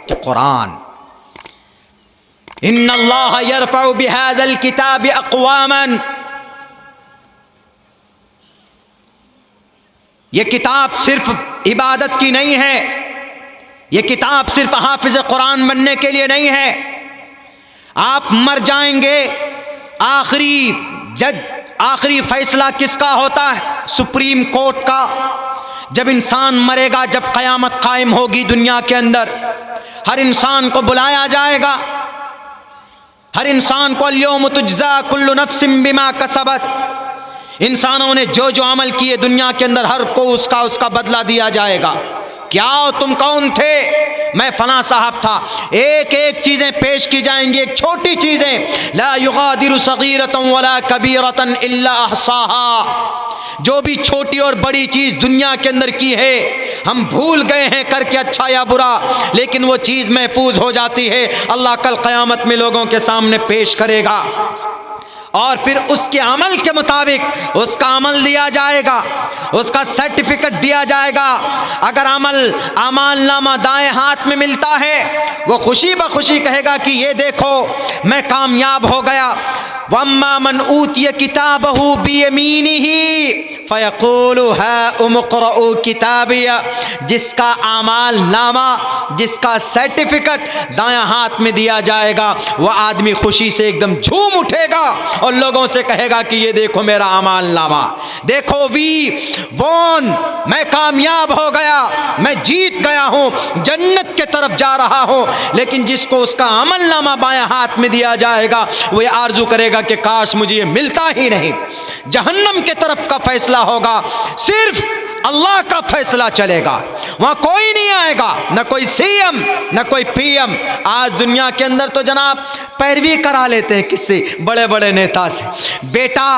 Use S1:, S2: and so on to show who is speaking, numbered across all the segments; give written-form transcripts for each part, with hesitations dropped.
S1: कि कुरान, इन्नल्लाह यरफ़उ बिहाज़ल किताबि अक़वामन, ये किताब सिर्फ इबादत की नहीं है, ये किताब सिर्फ हाफिज कुरान बनने के लिए नहीं है। आप मर जाएंगे, आखिरी फैसला किसका होता है? सुप्रीम कोर्ट का। जब इंसान मरेगा, जब क़यामत कायम होगी दुनिया के अंदर, हर इंसान को बुलाया जाएगा, हर इंसान को अल-यौम तुज्ज़ा कुल्लु नफ्सिन बिमा कसबत, इंसानों ने जो जो अमल किए दुनिया के अंदर हर को उसका बदला दिया जाएगा। क्या तुम कौन थे? मैं फला साहब था। एक एक चीजें पेश की जाएंगी, एक छोटी चीजें, ला युगादिरु सगीरतन वला कबीरतन इल्ला अहसाहा, जो भी छोटी और बड़ी चीज दुनिया के अंदर की है, हम भूल गए हैं करके अच्छा या बुरा, लेकिन वो चीज महफूज हो जाती है। अल्लाह कल क़यामत में लोगों के सामने पेश करेगा और फिर उसके अमल के मुताबिक उसका अमल दिया जाएगा, उसका सर्टिफिकेट दिया जाएगा। अगर अमालनामा दाएं हाथ में मिलता है, वो खुशी बखुशी कहेगा कि ये देखो मैं कामयाब हो गया। वम्मा मन ऊतिय किताबहु बियमीनिही फयक़ूलु हाउम इक़्रऊ किताबिया, जिसका अमालनामा, जिसका सर्टिफिकेट दायां हाथ में दिया जाएगा, वह आदमी खुशी से एकदम झूम उठेगा और लोगों से कहेगा कि ये देखो मेरा अमालनामा, देखो वी वोन, मैं कामयाब हो गया, मैं जीत गया हूँ, जन्नत के तरफ जा रहा हूँ। लेकिन जिसको उसका अमलनामा बायां हाथ में दिया जाएगा, वह आरजू करेगा कि काश मुझे ये मिलता ही नहीं। जहन्नम के तरफ का फैसला होगा, सिर्फ अल्लाह का फैसला चलेगा, वहां कोई नहीं आएगा, न कोई सीएम न कोई पीएम। आज दुनिया के अंदर तो जनाब पैरवी करा लेते हैं किससे? बड़े बड़े नेता से। बेटा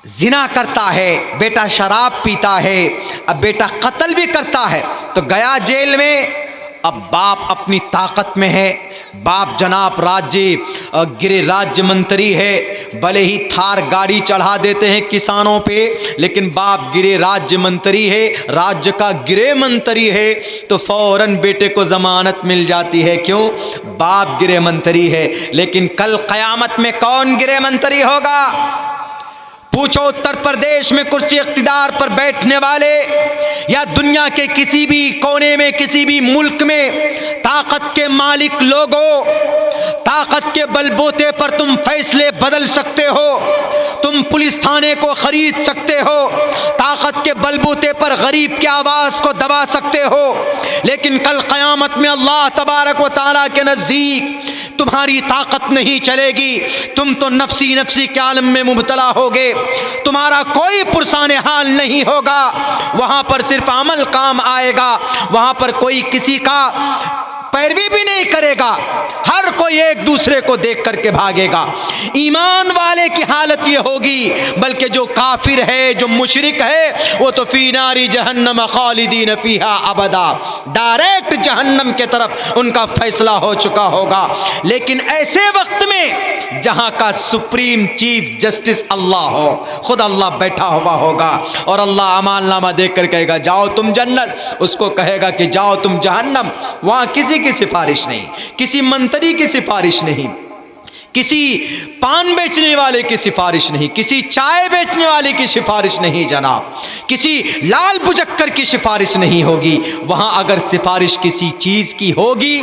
S1: जिना करता है, बेटा शराब पीता है, अब बेटा कत्ल भी करता है तो गया जेल में। अब बाप अपनी ताकत में है, बाप जनाब गृह राज्य मंत्री है, भले ही थार गाड़ी चढ़ा देते हैं किसानों पे, लेकिन बाप गृह राज्य मंत्री है, राज्य का गृह मंत्री है, तो फौरन बेटे को जमानत मिल जाती है। क्यों? बाप गृह मंत्री है। लेकिन कल क़यामत में कौन गृह मंत्री होगा? पूछो उत्तर प्रदेश में कुर्सी इख्तिदार पर बैठने वाले या दुनिया के किसी भी कोने में, किसी भी मुल्क में ताकत के मालिक लोगों, ताकत के बलबूते पर तुम फैसले बदल सकते हो, तुम पुलिस थाने को खरीद सकते हो, ताकत के बलबूते पर गरीब की आवाज को दबा सकते हो, लेकिन कल क़यामत में अल्लाह तबारक व तआला के नजदीक तुम्हारी ताकत नहीं चलेगी। तुम तो नफ्सी नफ्सी के आलम में मुब्तला होगे, तुम्हारा कोई पुरसाने हाल नहीं होगा। वहां पर सिर्फ अमल काम आएगा, वहां पर कोई किसी का पैरवी भी नहीं करेगा, हर कोई एक दूसरे को देख करके भागेगा। ईमान वाले की हालत ये होगी, बल्कि जो काफिर है, जो मुशरिक है, वो तो फी नारी जहन्नम खालिदीन फीहा अबदा, डायरेक्ट जहन्नम के तरफ उनका फैसला हो चुका होगा। लेकिन ऐसे वक्त में जहां का सुप्रीम चीफ जस्टिस अल्लाह हो, खुद अल्लाह बैठा हुआ होगा और अल्लाह अमालनामा देख कर कहेगा जाओ तुम जन्नत, उसको कहेगा कि जाओ तुम जहन्नम। वहां किसी की सिफारिश नहीं, किसी मंत्री की सिफारिश नहीं, किसी पान बेचने वाले की सिफारिश नहीं, किसी चाय बेचने वाले की सिफारिश नहीं जनाब, किसी लाल बुजक्कर की सिफारिश नहीं होगी। वहां अगर सिफारिश किसी चीज की होगी,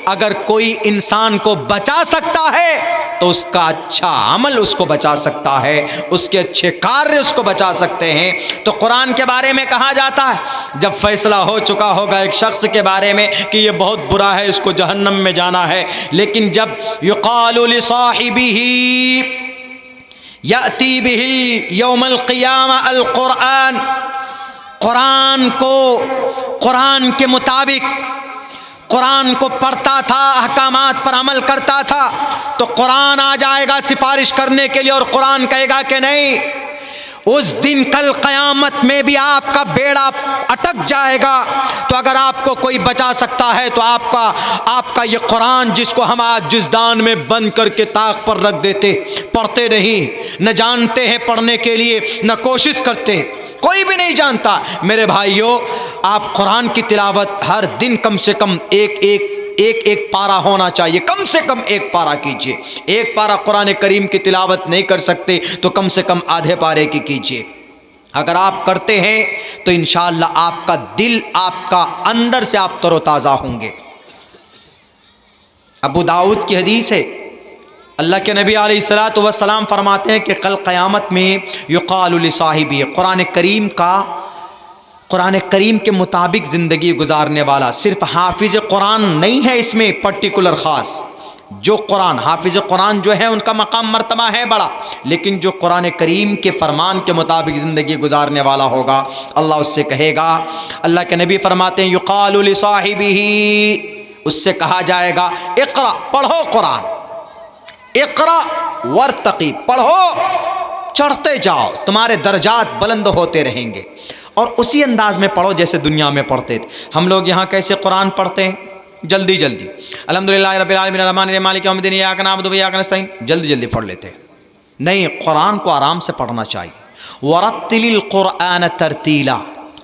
S1: अगर कोई इंसान को बचा सकता है तो उसका अच्छा अमल उसको बचा सकता है, उसके अच्छे कार्य उसको बचा सकते हैं। तो कुरान के बारे में कहा जाता है, जब फैसला हो चुका होगा एक शख्स के बारे में कि ये बहुत बुरा है, इसको जहन्नम में जाना है, लेकिन जब युक़ालु लिसाहिबिही याती बिही यौमल क़ियामा अल क़ुरआन, कुरान के मुताबिक कुरान को पढ़ता था, अहकामात पर अमल करता था, तो कुरान आ जाएगा सिफारिश करने के लिए और कुरान कहेगा कि नहीं, उस दिन कल क़यामत में भी आपका बेड़ा अटक जाएगा। तो अगर आपको कोई बचा सकता है तो आपका ये कुरान, जिसको हम आज जुज़दान में बंद करके ताक पर रख देते, पढ़ते नहीं, न जानते हैं पढ़ने के लिए, न कोशिश करते, कोई भी नहीं जानता। मेरे भाइयों, आप कुरान की तिलावत हर दिन कम से कम एक पारा होना चाहिए, कम से कम एक पारा कीजिए। एक पारा कुरान करीम की तिलावत नहीं कर सकते तो कम से कम आधे पारे की कीजिए। अगर आप करते हैं तो इंशाअल्लाह आपका दिल, आपका अंदर से आप तरोताज़ा होंगे। अबू दाऊद की हदीस है, अल्लाह के नबी अलैहिस्सलातु वस्सलाम फरमाते हैं कि कल क़यामत में युक़ालु लिसाहिबी, कुरान करीम के मुताबिक ज़िंदगी गुजारने वाला, सिर्फ हाफिज़ कुरान नहीं है इसमें पर्टिकुलर ख़ास, जो कुरान हाफिज़ कुरान जो है उनका मकाम मर्तबा है बड़ा, लेकिन जो कुरान करीम के फरमान के मुताबिक ज़िंदगी गुजारने वाला होगा, अल्लाह उससे कहेगा, अल्लाह के नबी फरमाते हैं युक़ालु लिसाहिबिही, उससे कहा जाएगा इक़रा, पढ़ो कुरान, इक़रा वर्तक़ी, पढ़ो चढ़ते जाओ, तुम्हारे दर्जात बुलंद होते रहेंगे। और उसी अंदाज में पढ़ो जैसे दुनिया में पढ़ते थे। हम लोग यहाँ कैसे कुरान पढ़ते हैं? जल्दी जल्दी, अल्हम्दुलिल्लाह रब्बिल आलमीन अर्रहमानिर रहीम मालिक यौमिद्दीन इय्याका नअबुदु व इय्याका नस्तईन, जल्दी जल्दी पढ़ लेते हैं। नहीं, कुरान को आराम से पढ़ना चाहिए। वरत्तिलिल कुरान तरतीला,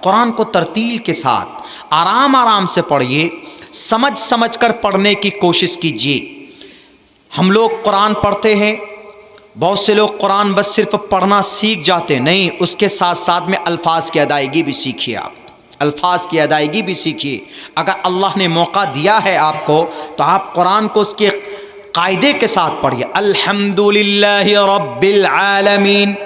S1: कुरान को तरतील के साथ आराम आराम से पढ़िए, समझ समझ कर पढ़ने की कोशिश कीजिए। हम लोग कुरान पढ़ते हैं, बहुत से लोग कुरान बस सिर्फ पढ़ना सीख जाते, नहीं, उसके साथ साथ में अल्फाज की अदायगी भी सीखिए। आप अल्फाज की अदायगी भी सीखिए। अगर अल्लाह ने मौका दिया है आपको तो आप कुरान को उसके कायदे के साथ पढ़िए। अल्हम्दुलिल्लाहि रब्बिल आलमीन,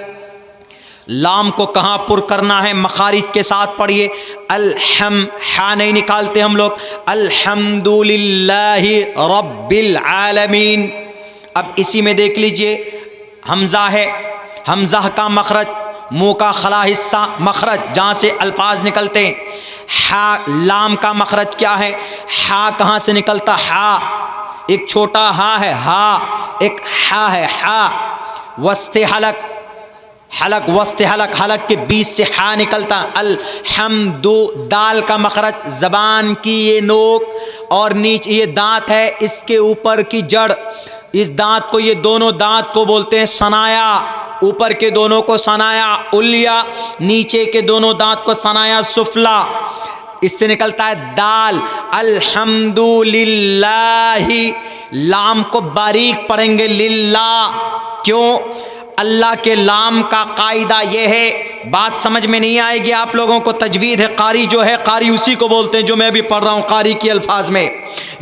S1: लाम को कहाँ पुर करना है? मखारिज के साथ पढ़िए। हा नहीं निकालते हम लोग, अल्हम्दुलिल्लाहि रब्बिल आलमीन। अब इसी में देख लीजिए, हमज़ा है, हमज़ा का मखरज, मुंह का खला हिस्सा मखरज जहाँ से अल्फाज निकलते हैं। हा, लाम का मखरज क्या है? हा कहाँ से निकलता? हा, एक छोटा हा है, हा, एक हा है, हा। वस्ते हलक, हलक वस्ते हलक, हलक के बीच से हा निकलता। अल्हम्दु, दाल का मखरज, ज़बान की ये नोक और नीचे ये दांत है, इसके ऊपर की जड़, इस दांत को, ये दोनों दांत को बोलते हैं सनाया। ऊपर के दोनों को सनाया उलिया, नीचे के दोनों दांत को सनाया सुफला। इससे निकलता है दाल। अल्हम्दुलिल्लाहि, लाम को बारीक पढ़ेंगे, लिल्लाह। क्यों? अल्लाह के लाम का कायदा यह है, बात समझ में नहीं आएगी आप लोगों को, तजवीद है। कारी जो है, कारी उसी को बोलते हैं जो मैं भी पढ़ रहा हूँ कारी की अल्फाज में।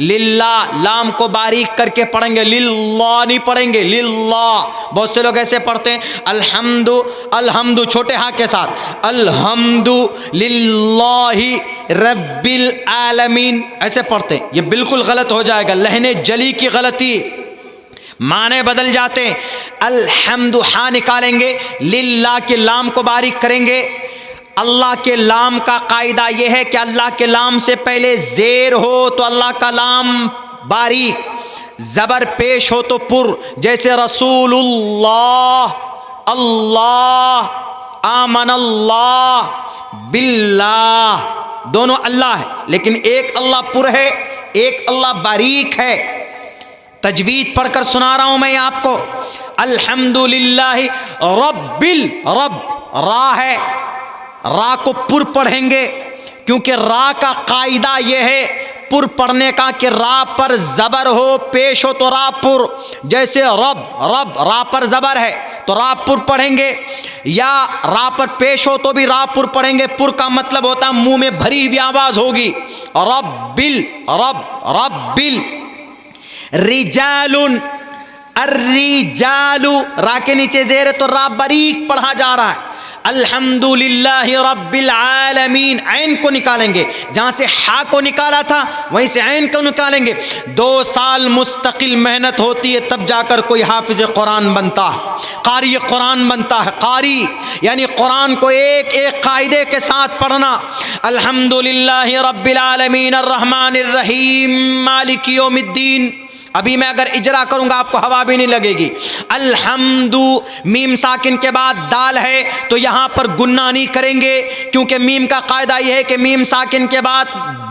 S1: लिल्लाह, लाम को बारीक करके पढ़ेंगे, लिल्लाह नहीं पढ़ेंगे, लिल्लाह। बहुत से लोग ऐसे पढ़ते हैं, अल्हम्दु, अल्हम्दु छोटे हा के साथ, अल्हम्दु लिल्लाहि रब्बिल आलमीन, ऐसे पढ़ते हैं। ये बिल्कुल गलत हो जाएगा, लहने जली की गलती, माने बदल जाते हैं। अल्हम्दु, हा निकालेंगे, लिल्लाह के लाम को बारीक करेंगे। अल्लाह के लाम का कायदा यह है कि अल्लाह के लाम से पहले जेर हो तो अल्लाह का लाम बारीक, जबर पेश हो तो पुर, जैसे रसूलुल्लाह, अल्लाह, आमनल्लाह बिल्लाह, दोनों अल्लाह है, लेकिन एक अल्लाह पुर है, एक अल्लाह बारीक है। तजवीद पढ़कर सुना रहा हूं मैं आपको। अल्हम्दुलिल्लाहि रब्बिल, रब रा है, रा को पुर पढ़ेंगे, क्योंकि रा का कायदा यह है पुर पढ़ने का कि रा पर जबर हो, पेश हो तो रा पुर, जैसे रब, रब रा पर जबर है तो रा पुर पढ़ेंगे, या रा पर पेश हो तो भी रा पुर पढ़ेंगे। पुर का मतलब होता है मुंह में भरी हुई आवाज होगी। रब्बिल, रब, रब्बिल। रिजालुन, अर्रिजालु, रा के नीचे जेर है तो रा बारीक पढ़ा जा रहा है। अल्हम्दुलिल्लाहि रब्बिल आलमीन, ऐन को निकालेंगे, जहां से हा को निकाला था वहीं से ऐन को निकालेंगे। 2 साल मुस्तकिल मेहनत होती है तब जाकर कोई हाफिज कुरान बनता है, कारी कुरान बनता है। कारी यानी कुरान को एक एक कायदे के साथ पढ़ना। अल्हम्दुलिल्लाहि रब्बिल आलमीन अर्रहमानिर रहीम मालिक यौमिद्दीन। अभी मैं अगर इजरा करूंगा आपको हवा भी नहीं लगेगी। अल्हम्दु, मीम साकिन के बाद दाल है तो यहां पर गुन्ना नहीं करेंगे, क्योंकि मीम का कायदा यह है कि मीम साकिन के बाद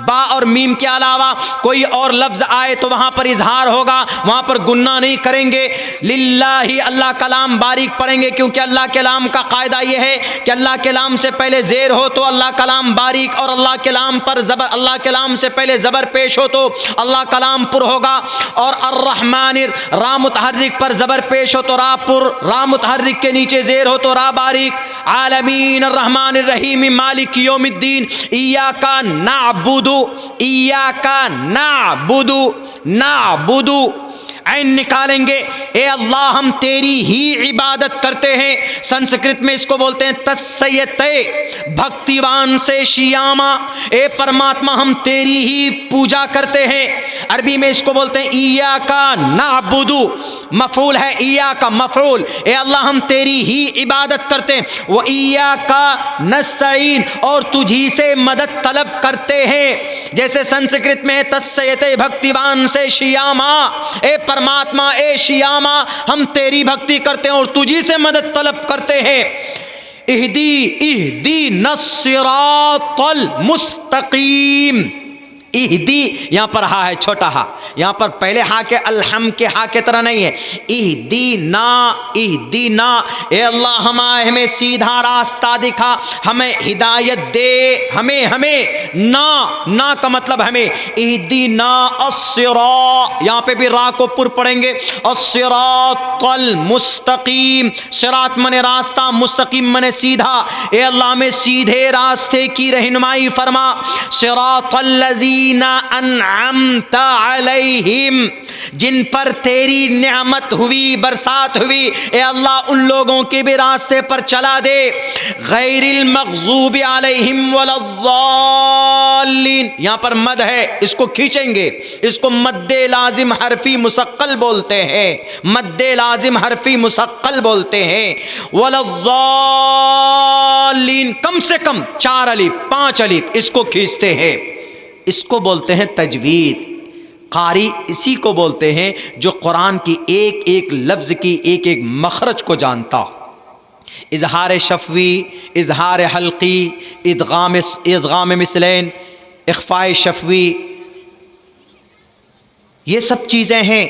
S1: बा और मीम के अलावा कोई और लफ्ज आए तो वहां पर इजहार होगा, वहां पर गुन्ना नहीं करेंगे। लिल्लाही, अल्लाह कलाम बारीक पढ़ेंगे, क्योंकि अल्लाह के लाम का कायदा यह है कि अल्लाह के लाम से पहले जेर हो तो अल्लाह कलाम बारीक, और अल्लाह के लाम पर जबर, अल्लाह के लाम से पहले जबर पेश हो तो अल्लाह कलाम पुर होगा। और अर्रहमानिर, रा मुतहर्रिक पर जबर पेश हो तो रा पुर, रा मुतहर्रिक के नीचे जेर हो तो रा बारीक। आलमीन अर्रहमानिर रहीम मालिक यौमिद्दीन, इय्याका नअबुदु, इय्याका नअबुदु, नअबुदु ऐन निकालेंगे, ए अल्लाह हम तेरी ही इबादत करते हैं। संस्कृत में इसको बोलते हैं तस्सयते, भक्तिवान से शियामा, ए परमात्मा हम तेरी ही पूजा करते हैं। अरबी में इसको बोलते हैं इय्याका नअबुदु, मफूल है इय्याका मफूल, ए अल्लाह हम तेरी ही इबादत करते हैं। वो इय्याका नस्तईन, और तुझी से मदद तलब करते हैं। जैसे संस्कृत में तस्सयते, भक्तिवान से शियामा, ए परमात्मा ए शियामा हम तेरी भक्ति करते हैं और तुझी से मदद तलब करते हैं। इहदी इहदी नस्सिरातल मुस्तकीम, इहदी यहाँ पर हा है, छोटा हा, यहाँ पर पहले हा के अलहम के हा के तरह नहीं है। इहदी ना, ए अल्लाह हमें सीधा रास्ता दिखा, हमें हिदायत दे, हमें ना का मतलब हमें। इहदी ना अस्सिरा, यहाँ पे भी रा को पुर पढ़ेंगे। अस्सिरातल मुस्तकीम, सिरात मने रास्ता, मुस्तकीम मने सीधा। ए अल्लाह हमें सीधे रास्ते की रहनुमाई फरमा। सिरातल लज़ी अनअमता अलैहिम, जिन पर तेरी नेमत हुई, बरसात हुई, ए अल्लाह उन लोगों के भी रास्ते पर चला दे। गैरिल मग़ज़ूबि अलैहिम वलज़्ज़ालिन, यहाँ पर मद है, इसको खींचेंगे, इसको मद्दे लाजिम हरफी मुसक्कल बोलते हैं, मद्दे लाजिम हरफी मुसक्कल बोलते हैं। वलज़्ज़ालिन, कम से कम 4 अलीफ 5 अलीफ इसको खींचते हैं, इसको बोलते हैं तजवीद। कारी इसी को बोलते हैं जो कुरान की एक एक लफ्ज़ की एक एक मखरज को जानता। इजहार शफवी, इजहार हल्की, इदगाम मिसलैन, इख्फाए शफवी, ये सब चीज़ें हैं।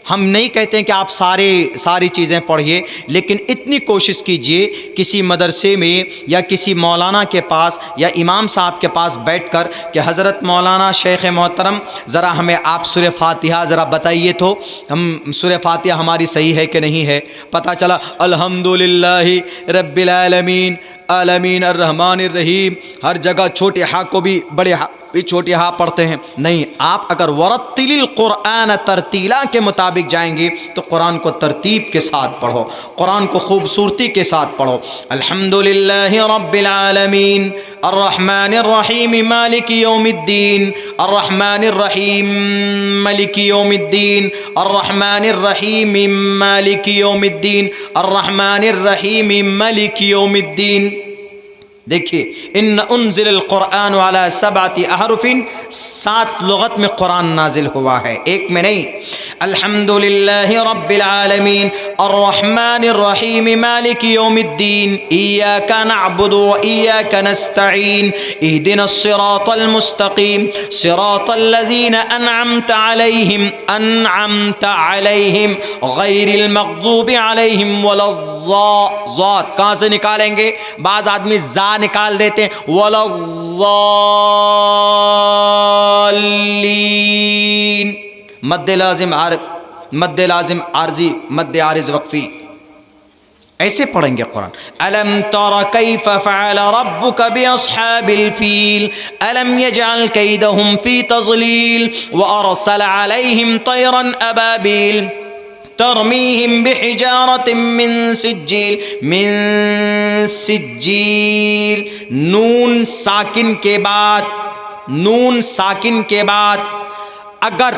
S1: हम नहीं कहते हैं कि आप सारी चीज़ें पढ़िए, लेकिन इतनी कोशिश कीजिए किसी मदरसे में या किसी मौलाना के पास या इमाम साहब के पास बैठकर कि हज़रत मौलाना शेख मोहतरम ज़रा हमें आप सूरह फातिहा ज़रा बताइए, तो हम सूरह फातिहा हमारी सही है कि नहीं है। पता चला अल्हम्दुलिल्लाहि रब्बिल आलमीन आलमीन अर्रहमानिर रहीम, हर जगह छोटे हा को भी बड़े हा भी छोटे हा पढ़ते हैं। नहीं, आप अगर वरत्तिलिल कुरान तरतीला के मुताबिक जाएंगे तो कुरान को तरतीब के साथ पढ़ो, कुरान को खूबसूरती के साथ पढ़ो। अल्हम्दुलिल्लाहि रब्बिल आलमीन अर्रहमानिर रहीम मालिकी यौमिद्दीन, अर्रहमानिर रहीम मालिकी यौमिद्दीन, अर्रहमानिर रहीम मालिकी यौमिद्दीन, अर्रहमानिर रहीम मालिकी यौमिद्दीन। देखिए, इन उन्ज़िलल कुरान अला सबअति अहरुफिन, 7 लुगत में कुरान नाजिल हुआ है, एक में नहीं। अल्हम्दुलिल्लाहि रब्बिल आलमीन अर्रहमानिर रहीम मालिकी यौमिद्दीन, इय्याका नअबुदु व इय्याका नस्तईन, इहदिनस सिरातल मुस्तकीम, सिरातल लज़ीना अनअमता अलैहिम गैरिल मग़ज़ूबि अलैहिम वलज़्ज़ालिन। कहाँ से निकालेंगे? बाज़ आदमी जा निकाल देते हैं, वलज़्ज़ालिन, मद्दे लाजिम आर्जी, मद्दे आरिज वक्फी, ऐसे पढ़ेंगे कुरान। अलम तरा कैफ फ़अल रब्बुक बिअस्हाबिल फील, अलम यजअल कैदहुम फी तज़लील, व अरसल अलैहिम तयरन अबाबील तरमीहिम बिहिजारतिम मिन सिज्जील। नून साकिन के बाद अगर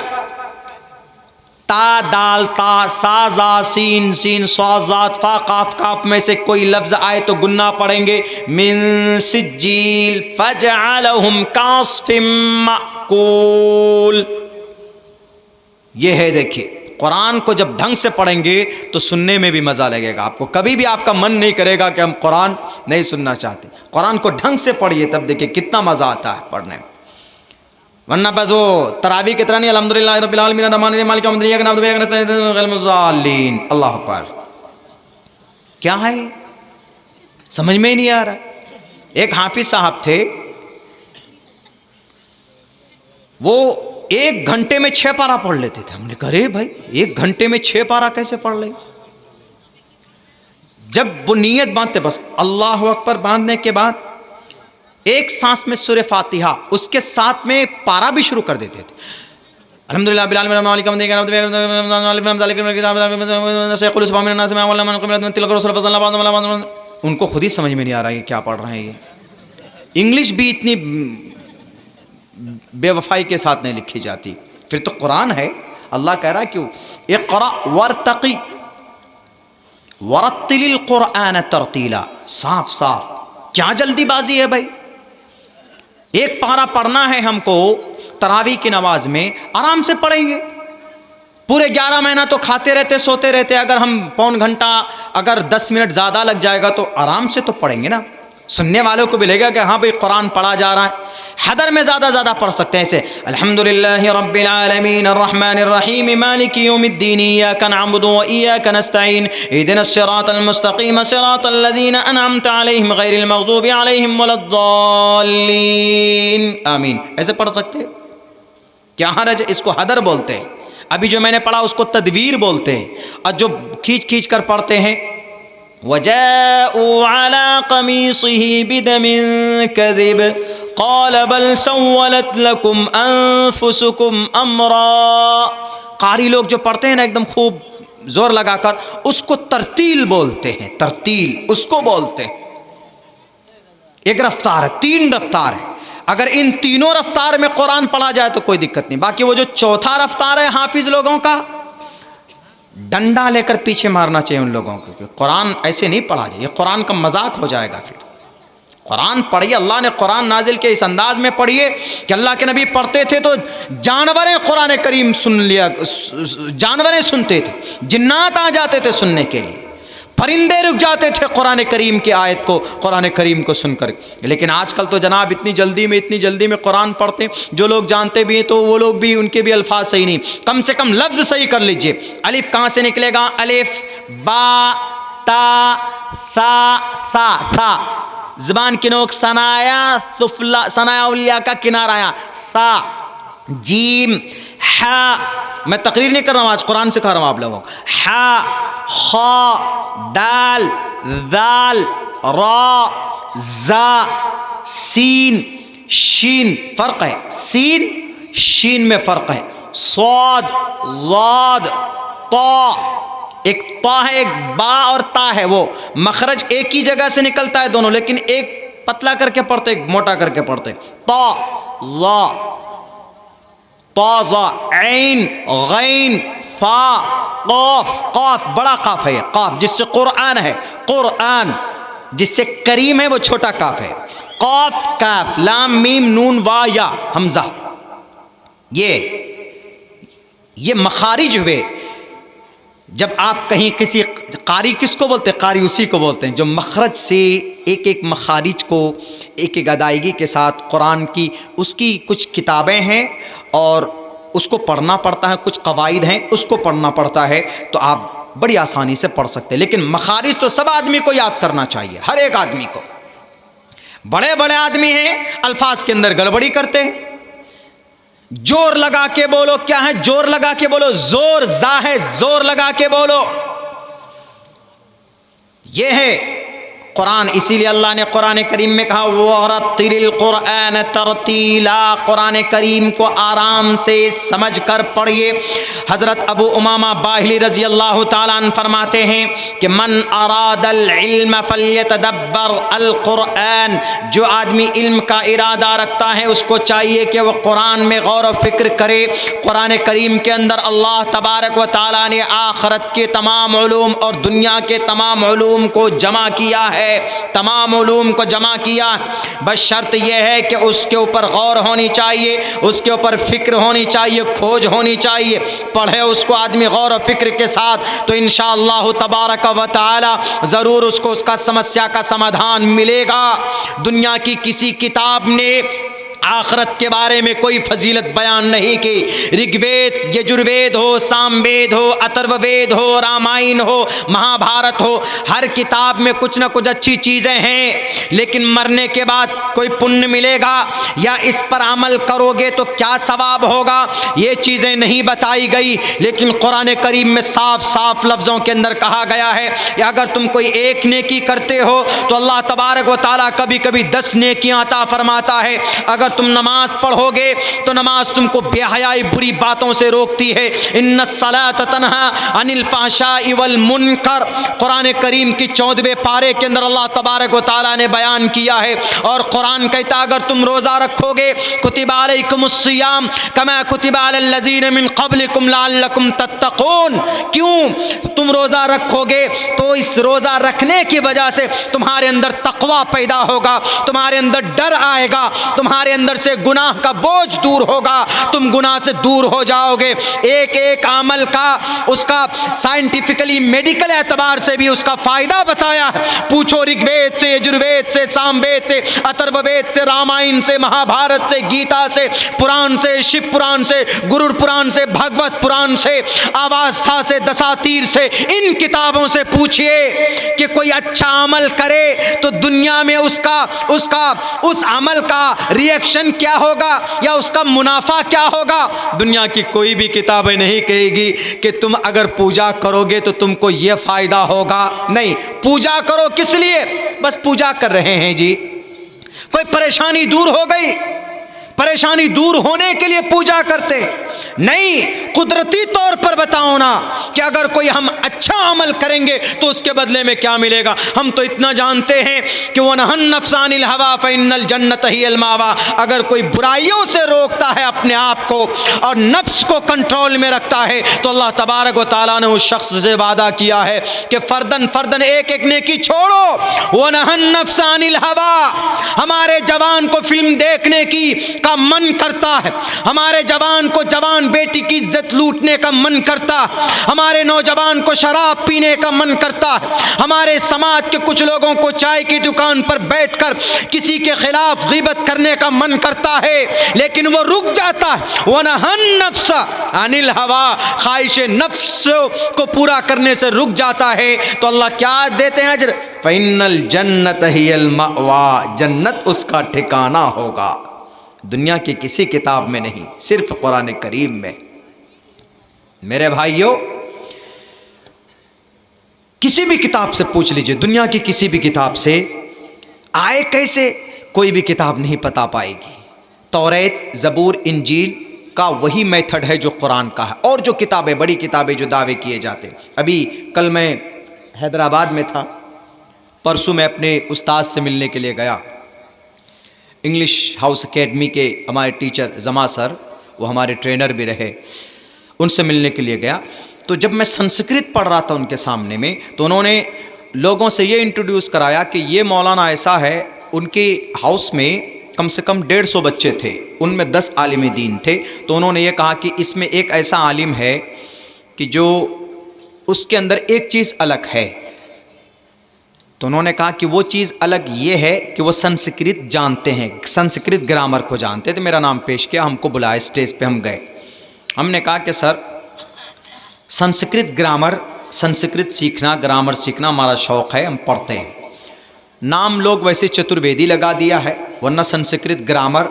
S1: ता दाल ता सा जा सीन सीन सा ज़ात फा काफ काफ में से कोई लफ्ज़ आए तो गुन्ना पढ़ेंगे। मिन सिज्जील फजअलहुम कास्फिम माकूल। ये है, देखिए, कुरान को जब ढंग से पढ़ेंगे तो सुनने में भी मज़ा लगेगा आपको। कभी भी आपका मन नहीं करेगा कि हम कुरान नहीं सुनना चाहते। कुरान को ढंग से पढ़िए, तब देखिए कितना मज़ा आता है पढ़ने में। वरना बस वो तरावी की तरह नहीं, अल्हम्दुलिल्लाह रब्बिल आलमीन अर्रहमानिर रहीम मालिक यौमिद्दीन इय्याका नअबुदु व इय्याका नस्तईन इहदिनस सिरातल मुस्तक़ीम। अल्लाह अकबर। क्या है ये? समझ में ही नहीं आ रहा। एक हाफिज साहब थे, वो 1 घंटे में 6 पारा पढ़ लेते थे। हमने कहा अरे भाई 1 घंटे में 6 पारा कैसे पढ़ ले? जब वो नियत बांधते, बस अल्लाह अकबर बांधने के बाद एक सांस में सूरह फातिहा, उसके साथ में पारा भी शुरू कर देते थे। अल्हम्दुलिल्लाह बिल आलमीन मालिक यौमिद्दीन उनको खुद ही समझ में नहीं आ रहा है क्या पढ़ रहे हैं। ये इंग्लिश भी इतनी बेवफाई के साथ नहीं लिखी जाती, फिर तो कुरान है। अल्लाह कह रहा है क्यों, इक़रा वर्तक़ी वरत्तिलिल कुरआन तरतीला। साफ साफ क्या जल्दीबाजी है भाई? एक पारा पढ़ना है हमको तरावी की नमाज में, आराम से पढ़ेंगे। पूरे 11 महीना तो खाते रहते सोते रहते, अगर हम पौन घंटा अगर 10 मिनट ज़्यादा लग जाएगा तो आराम से तो पढ़ेंगे ना। सुनने वालों को भी लगेगा कि हाँ भाई कुरान पढ़ा जा रहा है। हदर में ज़्यादा पढ़ सकते हैं ऐसे, अल्हम्दुलिल्लाहि रब्बिल आलमीन अर्रहमानिर रहीम मालिकि यौमिद्दीन इय्याका नअबुदु व इय्याका नस्तईन इहदिनस सिरातल मुस्तक़ीम सिरातल लज़ीना अनअमता अलैहिम गैरिल मग़ज़ूबि अलैहिम वलद्दाल्लीन। आमीन। ऐसे पढ़ सकते हैं, क्या हरज? इसको हदर बोलते हैं। अभी जो मैंने पढ़ा उसको तदवीर बोलते हैं। और जो खींच कर पढ़ते हैं, वजाऊ अला कमीसिही बिदमिन कज़िब क़ाल बल सव्वलत लकुम अनफुसुकुम अमरा। कारी लोग जो पढ़ते हैं ना एकदम खूब जोर लगाकर, उसको तरतील बोलते हैं। तरतील उसको बोलते हैं। एक रफ्तार है, 3 रफ्तार है। अगर इन तीनों रफ्तार में कुरान पढ़ा जाए तो कोई दिक्कत नहीं। बाकी वो जो चौथा रफ्तार है हाफिज लोगों का, डंडा लेकर पीछे मारना चाहिए उन लोगों को। कुरान ऐसे नहीं पढ़ा जाए, ये कुरान का मजाक हो जाएगा। फिर कुरान पढ़िए। अल्लाह ने कुरान नाजिल के इस अंदाज में पढ़िए कि अल्लाह के नबी पढ़ते थे तो जानवरें कुरान करीम सुन लिया, जानवरें सुनते थे, जिन्नात आ जाते थे सुनने के लिए, परिंदे रुक जाते थे कुरान करीम की आयत को, कुरान करीम को सुनकर। लेकिन आजकल तो जनाब इतनी जल्दी में कुरान पढ़ते, जो लोग जानते भी हैं तो वो लोग भी, उनके भी अल्फाज सही नहीं। कम से कम लफ्ज़ सही कर लीजिए। अलिफ कहाँ से निकलेगा? अलिफ बा ता सा। ज़बान की नोक सनाया सुफला, सनाया उलिया का किनारा आया, सा जीम हा। मैं तकरीर नहीं कर रहा हूँ, आज कुरान सिखा रहा हूँ आप लोगों को। हा खा दाल दाल रा जा सीन शीन। फ़र्क है, सीन शीन में फ़र्क है। स्वाद ज़ाद ता। एक ता है, एक बा और ता है, वो मखरज एक ही जगह से निकलता है दोनों, लेकिन एक पतला करके पढ़ते, एक मोटा करके पढ़ते। ता ज़ा ताज़ा ऐन गैन फा क़ाफ। क़ाफ बड़ा काफ है, क़ाफ जिससे कुरान है, कुरान जिससे करीम है वो छोटा काफ है। क़ाफ काफ लाम मीम नून वा या हमजा, ये मखारिज हुए। जब आप कहीं किसी कारी, किसको बोलते हैं? कारी उसी को बोलते हैं जो मखरज से एक एक मखारिज को एक एक अदायगी के साथ कुरान की, उसकी कुछ किताबें हैं और उसको पढ़ना पड़ता है, कुछ कवायद हैं उसको पढ़ना पड़ता है, तो आप बड़ी आसानी से पढ़ सकते हैं। लेकिन मखारिज तो सब आदमी को याद करना चाहिए, हर एक आदमी को। बड़े बड़े आदमी हैं अल्फाज के अंदर गड़बड़ी करते हैं। जोर लगा के बोलो, क्या है जोर लगा के बोलो? जोर जा है, जोर लगा के बोलो, ये है कुरान। इसीलिए अल्लाह ने कुरान करीम में कहा वरत्तिलिल कुरआन तरतीला। कुरान करीम को आराम से समझ कर पढ़िए। हज़रत अबू उमामा बाहिली रज़ी अल्लाह ताला अन्हु फरमाते हैं कि मन अरादल इल्म फल्यतदब्बर अल कुरआन। जो आदमी इल्म का इरादा रखता है उसको चाहिए कि वह कुरान में गौर व फिक्र करे। कुरान करीम के अंदर अल्लाह तबारक व ताला ने आखिरत के तमाम उलूम और दुनिया के तमाम उलूम को जमा किया है, तमाम उलूम को जमा किया। बस शर्त यह है कि उसके ऊपर गौर होनी चाहिए, उसके ऊपर फिक्र होनी चाहिए, खोज होनी चाहिए। पढ़े उसको आदमी गौर और फिक्र के साथ तो इंशाअल्लाह तबारक व तआला ज़रूर उसको उसका समस्या का समाधान मिलेगा। दुनिया की किसी किताब ने आखरत के बारे में कोई फजीलत बयान नहीं की। ऋग्वेद, यजुर्वेद हो, सामवेद हो, अथर्ववेद हो, रामायण हो, महाभारत हो, हर किताब में कुछ ना कुछ अच्छी चीज़ें हैं, लेकिन मरने के बाद कोई पुण्य मिलेगा या इस पर अमल करोगे तो क्या सवाब होगा, ये चीज़ें नहीं बताई गई। लेकिन कुरान करीम में साफ साफ लफ्ज़ों के अंदर कहा गया है कि अगर तुम कोई एक नेकी करते हो तो अल्लाह तबारक व तआला कभी कभी 10 नेकियां अता फरमाता है। अगर तुम नमाज पढ़ोगे तो नमाज तुमको बेहयाई बुरी बातों से रोकती है। इन्नस्सलात तन्हा अनिल फहशाई वल मुनकर, कुरान करीम की 14वें पारे के अंदर अल्लाह तबारक व तआला ने बयान किया है। और कुरान कहता अगर तुम रोज़ा रखोगे, कुतिबा अलैकुमुस्सियाम कमा कुतिबा अलल लज़ीना मिन क़ब्लिकुम लअल्लकुम तत्तक़ून, क्यों तुम रोज़ा रखोगे तो इस रोज़ा रखने की वजह से तुम्हारे अंदर तक़वा पैदा होगा, तुम्हारे अंदर डर आएगा, तुम्हारे अंदर से गुनाह का बोझ दूर होगा, तुम गुनाह से दूर हो जाओगे। एक एक अमल का उसका साइंटिफिकली मेडिकल एतबार से भी उसका फ़ायदा बताया है। पूछो ऋग्वेद से, यजुर्वेद से, सामवेद से, अथर्ववेद से, रामायण से, महाभारत से, गीता से, पुराण से, शिव पुराण से, गुरुड़ पुराण से, भागवत पुराण से, अवस्था से, दसातीर से, इन किताबों से पूछिए कि कोई अच्छा अमल करे तो दुनिया में उसका उस अमल का रिएक्शन क्या होगा या उसका मुनाफा क्या होगा। दुनिया की कोई भी किताबें नहीं कहेगी कि तुम अगर पूजा करोगे तो तुमको यह फायदा होगा। नहीं, पूजा करो किस लिए? बस पूजा कर रहे हैं जी, कोई परेशानी दूर हो गई, परेशानी दूर होने के लिए पूजा करते नहीं। कुदरती तौर पर बताओ ना कि अगर कोई हम अच्छा अमल करेंगे तो उसके बदले में क्या मिलेगा। हम तो इतना जानते हैं कि वो नहन नफ्सानिल हवा फ़इन्नल जन्नत हियल मावा, अगर कोई बुराइयों से रोकता है अपने आप को और नफ्स को कंट्रोल में रखता है तो अल्लाह तबारक व तआला ने उस शख्स से वादा किया है कि फर्दन फर्दन एक एक नेकी छोड़ो। वो नहन नफ्सानिल हवा, हमारे जवान को फिल्म देखने का मन करता है, हमारे जवान को जवान बेटी की इज्जत लूटने का मन करता है, हमारे नौजवान को शराब पीने का मन करता है, हमारे समाज के कुछ लोगों को चाय की दुकान पर बैठकर किसी के खिलाफ ग़ीबत करने का मन करता है, लेकिन वो रुक जाता है। वो नहन नफ्स अनिल हवा, ख्वाहिश नफ्स को पूरा करने से रुक जाता है तो अल्लाह क्या देते हैं अजर, फ़इन्नल जन्नत हियल मअवा, जन्नत उसका ठिकाना होगा। दुनिया की किसी किताब में नहीं, सिर्फ कुरान करीम में। मेरे भाइयों, किसी भी किताब से पूछ लीजिए, दुनिया की किसी भी किताब से आए कैसे, कोई भी किताब नहीं बता पाएगी। तौरात, ज़बूर, इंजील का वही मेथड है जो कुरान का है। और जो किताबें, बड़ी किताबें जो दावे किए जाते, अभी कल मैं हैदराबाद में था, परसों मैं अपने उस्ताद से मिलने के लिए गया, इंग्लिश हाउस एकेडमी के हमारे टीचर जमा सर, वो हमारे ट्रेनर भी रहे, उनसे मिलने के लिए गया। तो जब मैं संस्कृत पढ़ रहा था उनके सामने में, तो उन्होंने लोगों से ये इंट्रोड्यूस कराया कि ये मौलाना ऐसा है, उनके हाउस में कम से कम 150 बच्चे थे, उनमें 10 आलिम दीन थे। तो उन्होंने ये कहा कि इसमें एक ऐसा आलिम है कि जो उसके अंदर एक चीज़ अलग है। तो उन्होंने कहा कि वो चीज़ अलग ये है कि वो संस्कृत जानते हैं, संस्कृत ग्रामर को जानते हैं। तो मेरा नाम पेश किया, हमको बुलाया, स्टेज पे हम गए। हमने कहा कि सर संस्कृत ग्रामर, संस्कृत सीखना, ग्रामर सीखना हमारा शौक़ है, हम पढ़ते हैं। नाम लोग वैसे चतुर्वेदी लगा दिया है, वरना संस्कृत ग्रामर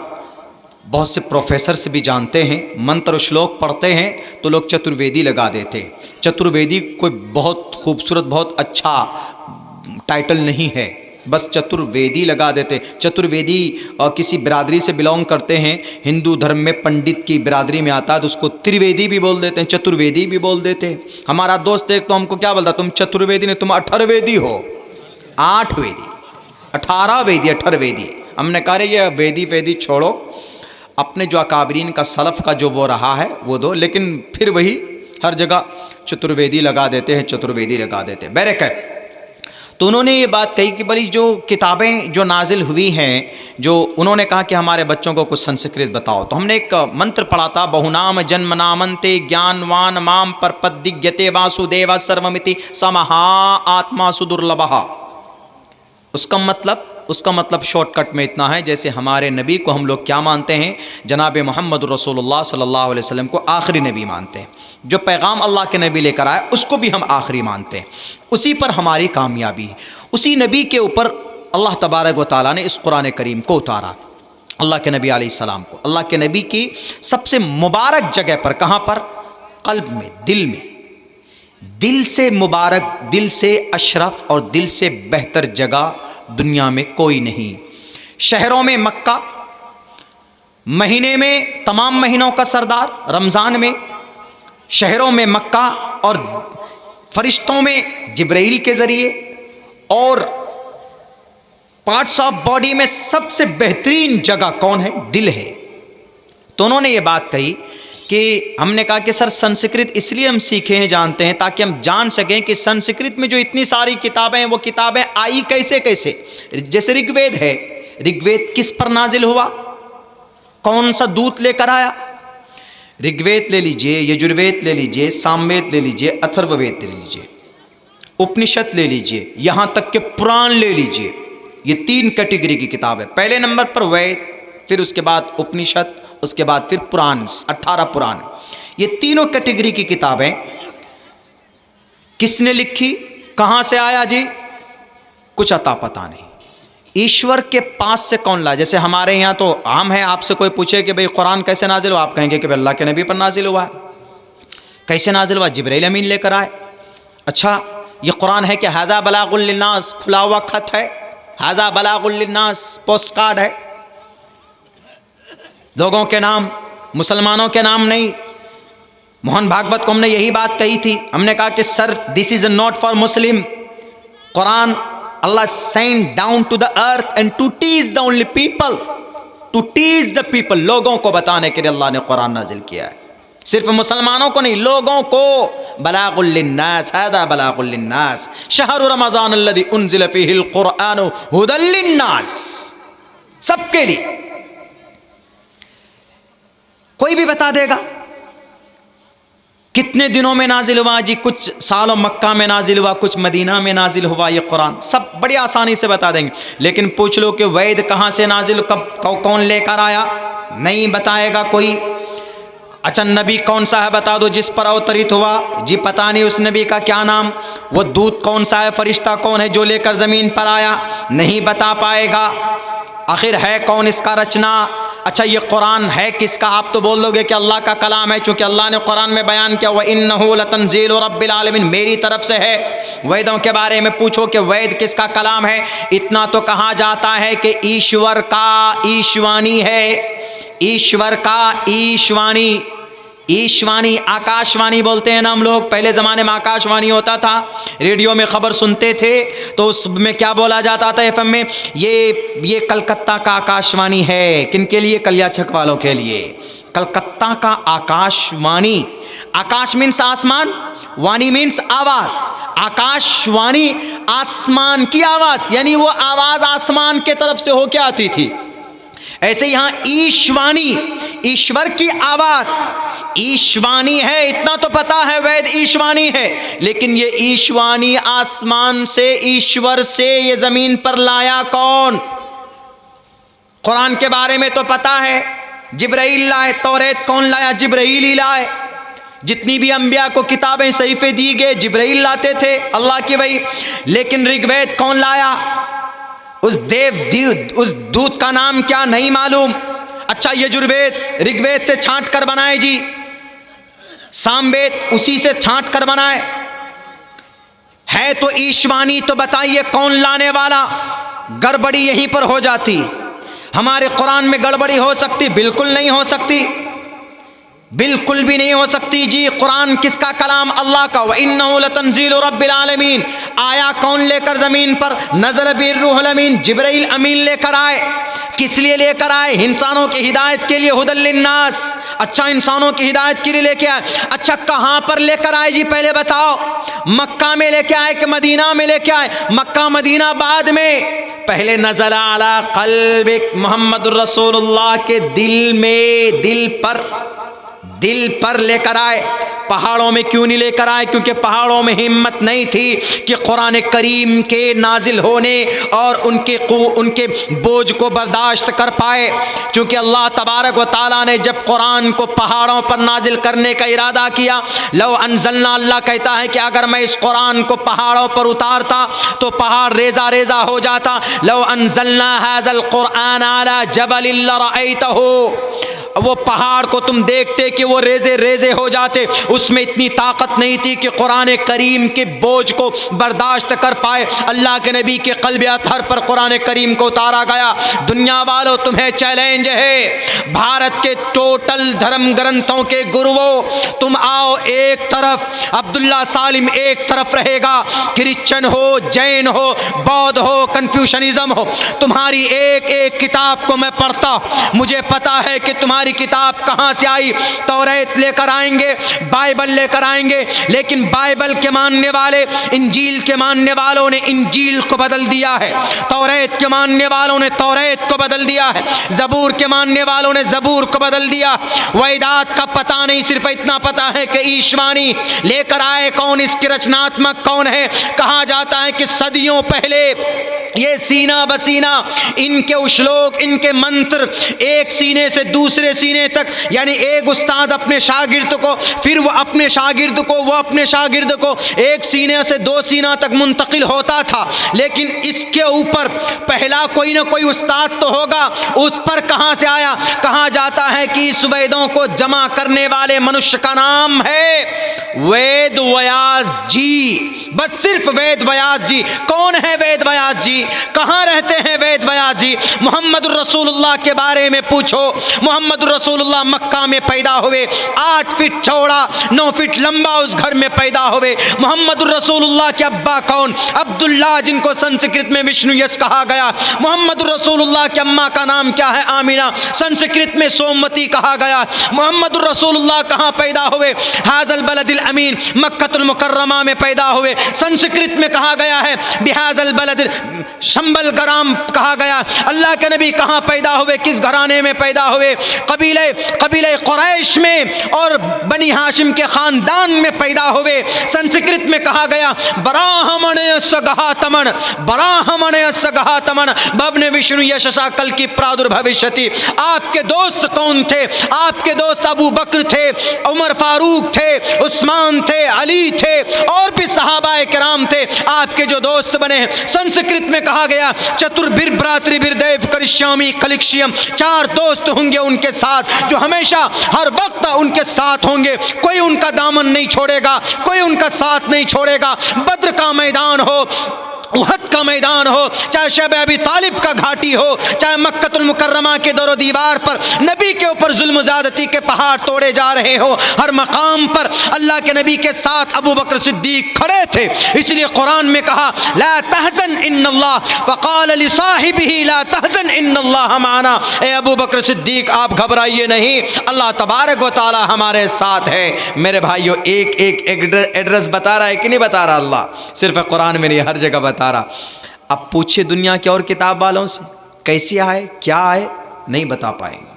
S1: बहुत से प्रोफेसर्स भी जानते हैं। मंत्र श्लोक पढ़ते हैं तो लोग चतुर्वेदी लगा देते हैं। चतुर्वेदी कोई बहुत खूबसूरत, बहुत अच्छा टाइटल नहीं है, बस चतुर्वेदी लगा देते। चतुर्वेदी और किसी बिरादरी से बिलोंग करते हैं, हिंदू धर्म में पंडित की बिरादरी में आता है तो उसको त्रिवेदी भी बोल देते हैं, चतुर्वेदी भी बोल देते हैं। हमारा दोस्त एक तो हमको क्या बोलता, तुम चतुर्वेदी नहीं, तुम अठर्वेदी हो। 8 वेदी, 18 वेदी, 18 वेदी। हमने कहा रे ये वेदी वेदी छोड़ो, अपने जो अकाबरीन का सलफ का जो वो रहा है वो दो। लेकिन फिर वही हर जगह चतुर्वेदी लगा देते हैं, चतुर्वेदी लगा देते हैं। बैरकत। तो उन्होंने ये बात कही कि बड़ी जो किताबें जो नाजिल हुई हैं, जो उन्होंने कहा कि हमारे बच्चों को कुछ संस्कृत बताओ। तो हमने एक मंत्र पढ़ा था, बहुनाम जन्म नामंते ज्ञानवान माम पर पद्दिग्यते वासुदेव सर्वमिति समहा आत्मा सुदुर्लभः। उसका मतलब उसका मतलब शॉर्टकट में इतना है, जैसे हमारे नबी को हम लोग क्या मानते हैं, जनाब मोहम्मद रसूलुल्लाह सल्लल्लाहु अलैहि वसल्लम को आखिरी नबी मानते हैं। जो पैगाम अल्लाह के नबी लेकर आए उसको भी हम आखिरी मानते हैं, उसी पर हमारी कामयाबी है। उसी नबी के ऊपर अल्लाह तबारक व तआला ने इस कुरान करीम को उतारा। अल्लाह के नबी अलैहिस्सलाम को, अल्लाह के नबी की सबसे मुबारक जगह पर, कहाँ पर? कल्ब में, दिल में। दिल से मुबारक, दिल से अशरफ और दिल से बेहतर जगह दुनिया में कोई नहीं। शहरों में मक्का, महीने में तमाम महीनों का सरदार रमज़ान में, शहरों में मक्का, और फरिश्तों में जिब्राइल के ज़रिए, और पार्ट्स ऑफ बॉडी में सबसे बेहतरीन जगह कौन है? दिल है। तो उन्होंने ये बात कही कि हमने कहा कि सर संस्कृत इसलिए हम सीखे हैं, जानते हैं, ताकि हम जान सकें कि संस्कृत में जो इतनी सारी किताबें हैं वो किताबें आई कैसे कैसे। जैसे ऋग्वेद है, ऋग्वेद किस पर नाजिल हुआ? कौन सा दूत लेकर आया? ऋग्वेद ले लीजिए, यजुर्वेद ले लीजिए, सामवेद ले लीजिए, अथर्ववेद ले लीजिए, उपनिषद ले लीजिए, यहाँ तक के पुराण ले लीजिए। ये 3 कैटेगरी की किताब है। पहले नंबर पर वेद, फिर उसके बाद उपनिषद, उसके बाद फिर पुराण, 18 पुराण। ये तीनों कैटेगरी की किताबें किसने लिखी, कहां से आया जी? कुछ अता पता नहीं। ईश्वर के पास से कौन लाया? जैसे हमारे यहाँ तो आम है, आपसे कोई पूछे कि भाई कुरान कैसे नाजिल हुआ, आप कहेंगे कि भाई अल्लाह के नबी पर नाजिल हुआ। कैसे नाजिल हुआ? जिब्राइल अमीन लेकर आए। अच्छा, ये कुरान है कि हाज़ा बलागुल लिन्नास, खुला हुआ खत है, हाज़ा बलागुल लिन्नास, पोस्ट कार्ड है, लोगों के नाम, मुसलमानों के नाम नहीं। मोहन भागवत को हमने यही बात कही थी, हमने कहा कि sir this is not for Muslim. Quran Allah send down to the earth and to teach the only people, to teach the people. लोगों को बताने के लिए अल्लाह ने कुरान नाजिल किया है, सिर्फ मुसलमानों को नहीं, लोगों को। बलागुल लिन्नास, हादा बलागुल लिन्नास, शहरु रमज़ान अल्लज़ी उन्ज़िल फ़ीहिल क़ुरआनु हुदल लिन्नास, सबके लिए। कोई भी बता देगा कितने दिनों में नाजिल हुआ जी, कुछ सालों मक्का में नाजिल हुआ, कुछ मदीना में नाजिल हुआ ये कुरान, सब बड़ी आसानी से बता देंगे। लेकिन पूछ लो कि वैद कहाँ से नाजिल, कब, कौन लेकर आया, नहीं बताएगा कोई। अच्छा, नबी कौन सा है बता दो जिस पर अवतरित हुआ, जी पता नहीं उस नबी का क्या नाम। वो दूत कौन सा है, फरिश्ता कौन है जो लेकर ज़मीन पर आया, नहीं बता पाएगा। आखिर है कौन इसका रचना? अच्छा, ये कुरान है किसका? आप तो बोल दोगे कि अल्लाह का कलाम है, चूँकि अल्लाह ने कुरान में बयान किया व इन्नहु लतंज़ीलु रब्बिल आलमीन, मेरी तरफ से है। वेदों के बारे में पूछो कि वेद किसका कलाम है, इतना तो कहा जाता है कि ईश्वर का ईशवाणी है, ईश्वर का ईशवाणी। ईशवाणी, आकाशवाणी बोलते हैं ना हम लोग, पहले ज़माने में आकाशवाणी होता था, रेडियो में ख़बर सुनते थे तो उसमें क्या बोला जाता था एफएम में, ये कलकत्ता का आकाशवाणी है। किनके लिए? कलियाछक वालों के लिए। कलकत्ता का आकाशवाणी, आकाश मीन्स आसमान, वाणी मीन्स आवाज़, आकाशवाणी आसमान की आवाज़, यानी वो आवाज़ आसमान के तरफ से होके आती थी। ऐसे यहाँ ईशवाणी, ईश्वर की आवाज़ ईशवाणी है, इतना तो पता है वेद ईशवाणी है। लेकिन ये ईशवाणी आसमान से, ईश्वर से ये ज़मीन पर लाया कौन? कुरान के बारे में तो पता है, जिब्राइल लाए। तौरेत कौन लाया? जिब्राइल ही लाए। जितनी भी अंबिया को किताबें सहीफे दी गए जिब्राइल लाते थे अल्लाह की वही। लेकिन ऋग्वेद कौन लाया? उस उस दूत का नाम क्या, नहीं मालूम। अच्छा, यजुर्वेद ऋग्वेद से छांट कर बनाए जी, सामवेद उसी से छांट कर बनाए, है तो ईशवाणी। तो बताइए कौन लाने वाला? गड़बड़ी यहीं पर हो जाती। हमारे कुरान में गड़बड़ी हो सकती? बिल्कुल नहीं हो सकती, बिल्कुल भी नहीं हो सकती जी। कुरान किसका कलाम? अल्लाह का। व इन्नहु लतंज़ीलु रब्बिल आलमीन, आया कौन लेकर ज़मीन पर? नज़ल बिर रूहुल अमीन, जिब्राइल अमीन लेकर आए। किस लिए लेकर आए? इंसानों की हिदायत के लिए, हुदल लिन्नास। अच्छा, इंसानों की हिदायत के लिए लेके आए। अच्छा, कहाँ पर लेकर आए जी पहले बताओ? मक्का में लेके आए कि मदीना में लेके आए? मक्का मदीना बाद में, पहले नज़ल अला क़ल्बिक, मोहम्मद रसूलुल्लाह के दिल में, दिल पर, दिल पर लेकर आए। पहाड़ों में क्यों नहीं लेकर आए? क्योंकि पहाड़ों में हिम्मत नहीं थी कि कुरान करीम के नाजिल होने और उनके बोझ को बर्दाश्त कर पाए। क्योंकि अल्लाह तबारक व ताला ने जब कुरान को पहाड़ों पर नाजिल करने का इरादा किया, लो अनज़लना, अल्लाह कहता है कि अगर मैं इस कुरान को पहाड़ों पर उतारता तो पहाड़ रेजा रेजा हो जाता। लो अनज़लना हाज़ल कुरान अला जबलिन लरअयतहु, वो पहाड़ को तुम देखते कि वो रेजे रेजे हो जाते। उसमें इतनी ताकत नहीं थी कि कुरान करीम के बोझ को बर्दाश्त कर पाए। अल्लाह के नबी के क़ल्ब अतहर पर कुरान करीम को उतारा गया। दुनिया वालों, तुम्हें चैलेंज है, भारत के टोटल धर्म ग्रंथों के गुरुओं, तुम आओ। एक तरफ अब्दुल्ला सालिम एक तरफ रहेगा, क्रिश्चन हो, जैन हो, बौद्ध हो, कन्फ्यूशनिज्म हो, तुम्हारी एक एक किताब को मैं पढ़ता, मुझे पता है कि तुम्हारी किताब कहां से आई। तौरात लेकर आएंगे, बाइबल लेकर आएंगे, लेकिन बाइबल के मानने वाले इंजील के मानने वालों ने इंजील को बदल दिया है, तौरात के मानने वालों ने तौरात को बदल दिया है, ज़बूर के मानने वालों ने ज़बूर को बदल दिया। वेदात का पता नहीं, सिर्फ इतना पता है कि ईश्वानी लेकर आए कौन, इसके रचनात्मक कौन है। कहा जाता है कि सदियों पहले ये सीना बसीना इनके श्लोक, इनके मंत्र एक सीने से दूसरे सीने तक, यानी एक उस्ताद अपने शागिर्द को, फिर वो अपने शागिर्द को, वो अपने शागिर्द को, एक सीने से दो सीना तक मुंतकिल होता था। लेकिन इसके ऊपर पहला कोई ना कोई उस्ताद तो होगा, उस पर कहां से आया? कहा जाता है कि इस वेदों को जमा करने वाले मनुष्य का नाम है वेद व्यास जी। बस सिर्फ वेद व्यास जी। कौन है वेद व्यास जी? कहां रहते हैं वेद व्यास जी? मोहम्मद रसूलुल्लाह के बारे में पूछो। मोहम्मद रसूलुल्लाह मक्का में पैदा हुए, 8 फीट चौड़ा 9 फीट लंबा उस घर में पैदा हुए। मोहम्मद रसूलुल्लाह के अब्बा कौन? अब्दुल्ला, जिनको संस्कृत में विष्णु यश कहा गया। मोहम्मद रसूलुल्लाह की अम्मा का नाम क्या है? आमिना, संस्कृत में सोमवती कहा गया। मोहम्मद रसूलुल्लाह कहां पैदा हुए? हाज़ल बलदिल अमीन, मक्कतुल मुकर्रमा में पैदा हुए। संस्कृत में कहा गया है बिहाज़ल बलद, शंबल ग्राम कहा गया। अल्लाह के नबी कहां पैदा हुए? किस घराने में पैदा हुए? कबीले कुरैश में और बनी हाशिम के खानदान में पैदा हुए। संस्कृत में कहा गया ब्राह्मणे सगहातमन, ब्राह्मणे सगहातमन भवने विष्णु यशसा कल की प्रादुर्भविष्यति। आपके दोस्त कौन थे? आपके दोस्त अबू बकर थे, उमर फारूक थे, उस्मान थे, अली थे और भी सहाबाए किराम थे, आपके जो दोस्त बने हैं। संस्कृत में कहा गया चतुर्भिर भ्रातृभिर्देव करिष्यामि कलिक्ष्यम, 4 दोस्त होंगे उनके साथ जो हमेशा हर वक्त उनके साथ होंगे। कोई उनका दामन नहीं छोड़ेगा, कोई उनका साथ नहीं छोड़ेगा। बद्र का मैदान हो, उहद का मैदान हो, चाहे शब अबी तालिब का घाटी हो, चाहे मक्कतुल मुकर्रमा के दरो दीवार पर नबी के ऊपर जुल्म ज़्यादती के पहाड़ तोड़े जा रहे हो, हर मकाम पर अल्लाह के नबी के साथ अबू बकर सिद्दीक खड़े थे। इसलिए कुरान में कहा ला तहज़न इन्नल्लाह फ़क़ाल लिसाहिबिही ला तहज़न इन्नल्लाह माना। ए अबू बकर सिद्दीक, आप घबराइए नहीं, अल्लाह तबारक व तआला हमारे साथ है। मेरे भाइयों, एक एक एड्रेस बता रहा है कि नहीं बता रहा? अल्लाह सिर्फ कुरान में नहीं, हर जगह बता रहा। अब पूछिए दुनिया के और किताब वालों से कैसे आए, क्या आए, नहीं बता पाएंगे।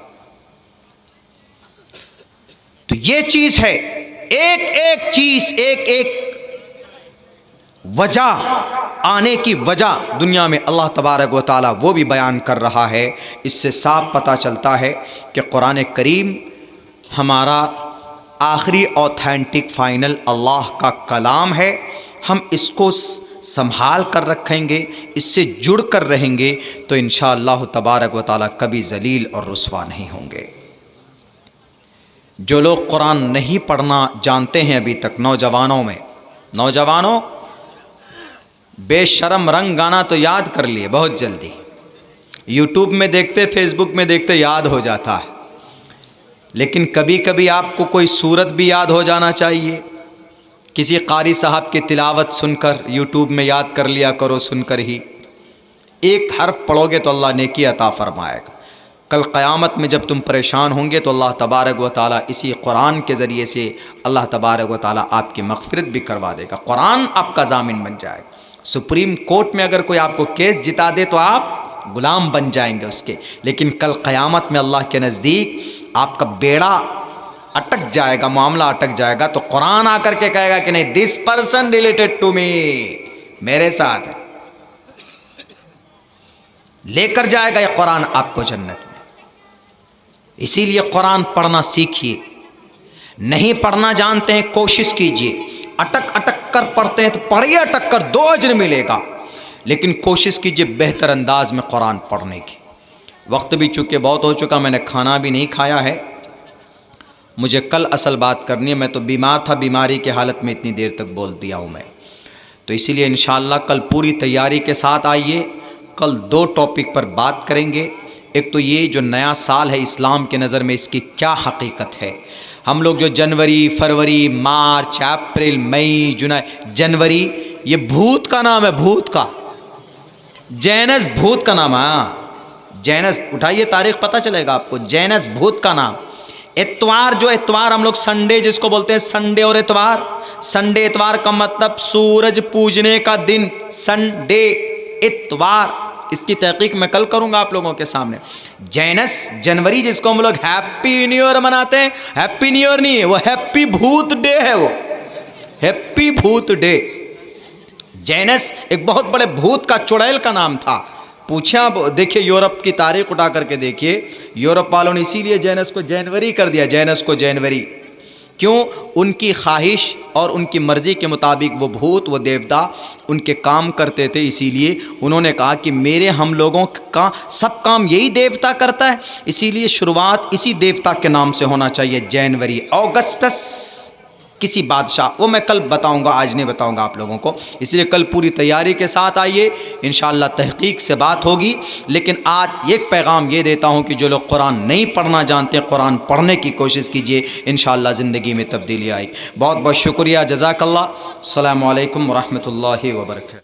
S1: तो ये चीज है, एक एक चीज, एक एक वजह, आने की वजह दुनिया में अल्लाह तबारक व ताला वो भी बयान कर रहा है। इससे साफ पता चलता है कि कुरान करीम हमारा आखिरी ऑथेंटिक फाइनल अल्लाह का कलाम है। हम इसको संभाल कर रखेंगे, इससे जुड़ कर रहेंगे तो इंशाअल्लाह तबारक व ताला कभी जलील और रुसवा नहीं होंगे। जो लोग कुरान नहीं पढ़ना जानते हैं अभी तक, नौजवानों बेशरम रंग गाना तो याद कर लिए बहुत जल्दी, यूट्यूब में देखते, फेसबुक में देखते याद हो जाता है, लेकिन कभी कभी आपको कोई सूरत भी याद हो जाना चाहिए। किसी कारी साहब की तिलावत सुनकर यूट्यूब में याद कर लिया करो, सुनकर ही एक हर्फ पढ़ोगे तो अल्लाह नेकी अता फरमाएगा। कल क़यामत में जब तुम परेशान होंगे तो अल्लाह तबारक व ताला इसी कुरान के ज़रिए से अल्लाह तबारक व ताला आपकी मग़फ़िरत भी करवा देगा। कुरान आपका ज़ामिन बन जाएगा। सुप्रीम कोर्ट में अगर कोई आपको केस जिता दे तो आप गुलाम बन जाएंगे उसके, लेकिन कल क़यामत में अल्लाह के नज़दीक आपका बेड़ा अटक जाएगा, मामला अटक जाएगा। तो कुरान आकर के कहेगा कि नहीं, this person related to me, मेरे साथ है, लेकर जाएगा ये कुरान आपको जन्नत में। इसीलिए कुरान पढ़ना सीखिए। नहीं पढ़ना जानते हैं, कोशिश कीजिए। अटक अटक कर पढ़ते हैं तो पढ़िए, अटक कर 2 अजर मिलेगा, लेकिन कोशिश कीजिए बेहतर अंदाज में कुरान पढ़ने की। वक्त भी चूँकि बहुत हो चुका, मैंने खाना भी नहीं खाया है, मुझे कल असल बात करनी है। मैं तो बीमार था, बीमारी की हालत में इतनी देर तक बोल दिया हूँ मैं, तो इसीलिए इंशाअल्लाह कल पूरी तैयारी के साथ आइए। कल 2 टॉपिक पर बात करेंगे। एक तो ये जो नया साल है इस्लाम के नज़र में इसकी क्या हकीकत है। हम लोग जो जनवरी, फरवरी, मार्च, अप्रैल, मई, जुलाई, जनवरी, ये भूत का नाम है, भूत का, जैनस भूत का नाम है। जैनस उठाइए तारीख पता चलेगा आपको, जैनस भूत का नाम। इतवार, जो इतवार हम लोग संडे जिसको बोलते हैं, संडे और इतवार, संडे इतवार का मतलब सूरज पूजने का दिन, संडे इतवार, इसकी तहकीक मैं कल करूंगा आप लोगों के सामने। जैनस जनवरी जिसको हम लोग हैप्पी न्यू ईयर मनाते हैं, हैप्पी न्यू ईयर नहीं है वो, हैप्पी भूत डे है वो, हैप्पी भूत डे। जैनस एक बहुत बड़े भूत का, चुड़ैल का नाम था। पूछे आप, देखिए यूरोप की तारीख उठा करके देखिए, यूरोप वालों ने इसीलिए जैनस को जनवरी कर दिया, जैनस को जनवरी। क्यों? उनकी ख्वाहिश और उनकी मर्ज़ी के मुताबिक वो भूत, वो देवता उनके काम करते थे। इसीलिए उन्होंने कहा कि मेरे हम लोगों का सब काम यही देवता करता है, इसीलिए शुरुआत इसी देवता के नाम से होना चाहिए, जनवरी। ऑगस्टस किसी बादशाह, वो मैं कल बताऊंगा, आज नहीं बताऊंगा आप लोगों को। इसलिए कल पूरी तैयारी के साथ आइए, इंशाअल्लाह तहकीक से बात होगी। लेकिन आज एक पैगाम ये देता हूँ कि जो लोग कुरान नहीं पढ़ना जानते, कुरान पढ़ने की कोशिश कीजिए, इंशाअल्लाह ज़िंदगी में तब्दीली आएगी। बहुत बहुत शुक्रिया, जज़ाकल्लाह। अस्सलामु अलैकुम व रहमतुल्लाहि व बरकातहू।